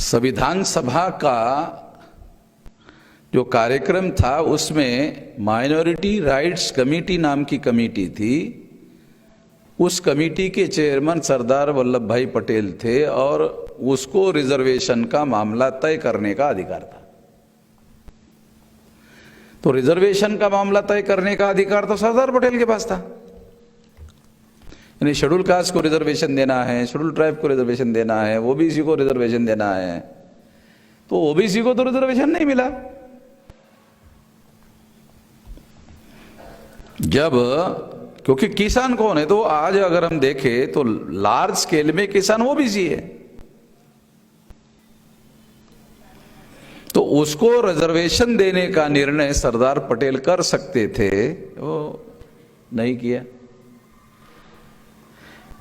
संविधान सभा का जो कार्यक्रम था उसमें माइनॉरिटी राइट्स कमेटी नाम की कमेटी थी। उस कमेटी के चेयरमैन सरदार वल्लभ भाई पटेल थे और उसको रिजर्वेशन का मामला तय करने का अधिकार था। तो रिजर्वेशन का मामला तय करने का अधिकार तो सरदार पटेल के पास था। यानी शेड्यूल कास्ट को रिजर्वेशन देना है, शेड्यूल ट्राइब को रिजर्वेशन देना है, ओबीसी को रिजर्वेशन देना है। तो ओबीसी को तो रिजर्वेशन नहीं मिला। जब क्योंकि किसान कौन है, तो आज अगर हम देखें तो लार्ज स्केल में किसान ओबीसी है, तो उसको रिजर्वेशन देने का निर्णय सरदार पटेल कर सकते थे, वो नहीं किया।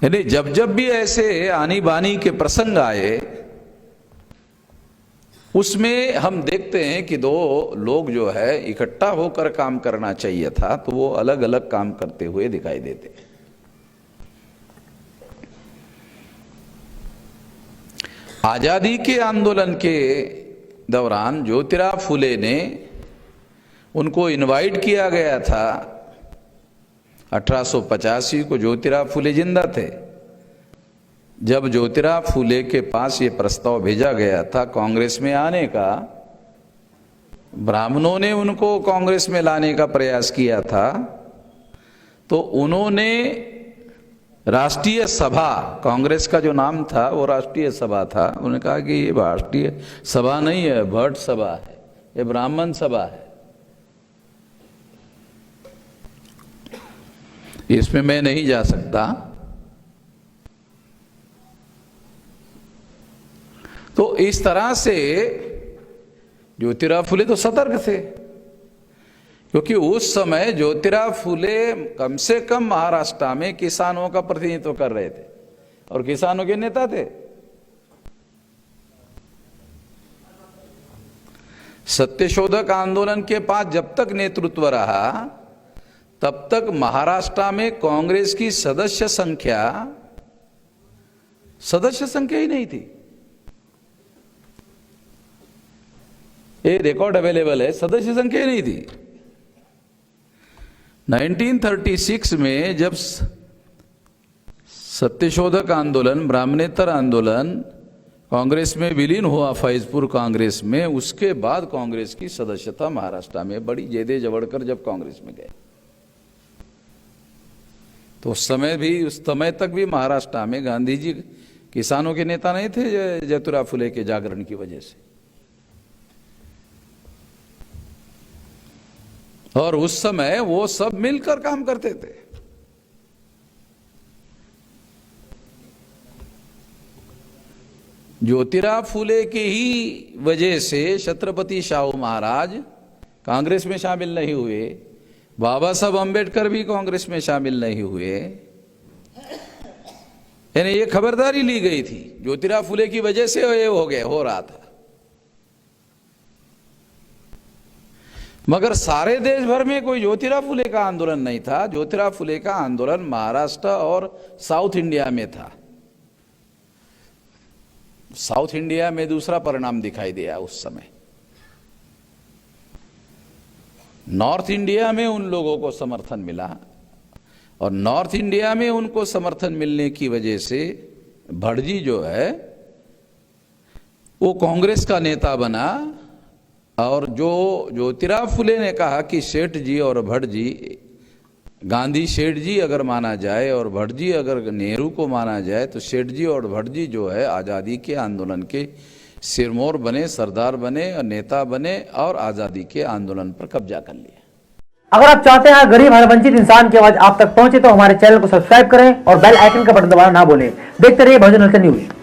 यानी जब जब भी ऐसे आनी बानी के प्रसंग आए उसमें हम देखते हैं कि दो लोग जो है इकट्ठा होकर काम करना चाहिए था, तो वो अलग अलग काम करते हुए दिखाई देते। आजादी के आंदोलन के दौरान ज्योतिराव फुले ने उनको इनवाइट किया गया था। 1885 को ज्योतिराव फुले जिंदा थे। जब ज्योतिराव फुले के पास ये प्रस्ताव भेजा गया था कांग्रेस में आने का, ब्राह्मणों ने उनको कांग्रेस में लाने का प्रयास किया था, तो उन्होंने राष्ट्रीय सभा, कांग्रेस का जो नाम था वो राष्ट्रीय सभा था, उन्होंने कहा कि ये राष्ट्रीय सभा नहीं है, भट्ट सभा है, ये ब्राह्मण सभा है, इसमें मैं नहीं जा सकता। तो इस तरह से ज्योतिराव फुले तो सतर्क थे, क्योंकि उस समय ज्योतिराव फुले कम से कम महाराष्ट्र में किसानों का प्रतिनिधित्व कर रहे थे और किसानों के नेता थे। सत्यशोधक आंदोलन के पास जब तक नेतृत्व रहा तब तक महाराष्ट्र में कांग्रेस की सदस्य संख्या ही नहीं थी। ये रिकॉर्ड अवेलेबल है, सदस्य संख्या ही नहीं थी। 1936 में जब सत्यशोधक आंदोलन, ब्राह्मणेतर आंदोलन कांग्रेस में विलीन हुआ, फैजपुर कांग्रेस में, उसके बाद कांग्रेस की सदस्यता महाराष्ट्र में बड़ी। जेदे जवड़कर जब कांग्रेस में गए तो उस समय तक भी महाराष्ट्र में गांधी जी किसानों के नेता नहीं थे ज्योतिराव फुले के जागरण की वजह से। और उस समय वो सब मिलकर काम करते थे। ज्योतिराव फुले की ही वजह से छत्रपति शाहू महाराज कांग्रेस में शामिल नहीं हुए, बाबा साहब अंबेडकर भी कांग्रेस में शामिल नहीं हुए। यानी ये खबरदारी ली गई थी, ज्योतिराव फुले की वजह से ये हो रहा था। मगर सारे देश भर में कोई ज्योतिराव फुले का आंदोलन नहीं था। ज्योतिराव फुले का आंदोलन महाराष्ट्र और साउथ इंडिया में था। साउथ इंडिया में दूसरा परिणाम दिखाई दिया उस समय। नॉर्थ इंडिया में उन लोगों को समर्थन मिला और नॉर्थ इंडिया में उनको समर्थन मिलने की वजह से भटजी जो है वो कांग्रेस का नेता बना। और जो ज्योतिराव फुले ने कहा कि सेठ जी और भट्ट जी, गांधी सेठ जी अगर माना जाए और भट्ट जी अगर नेहरू को माना जाए, तो सेठ जी और भट्ट जी जो है आज़ादी के आंदोलन के सिरमौर बने, सरदार बने और नेता बने और आज़ादी के आंदोलन पर कब्जा कर लिया। अगर आप चाहते हैं गरीब हर वंचित इंसान की आवाज आप तक पहुंचे तो हमारे चैनल को सब्सक्राइब करें और बेल आइकन का बटन दबाना ना भूलें। देखते रहिए बहुजन न्यूज।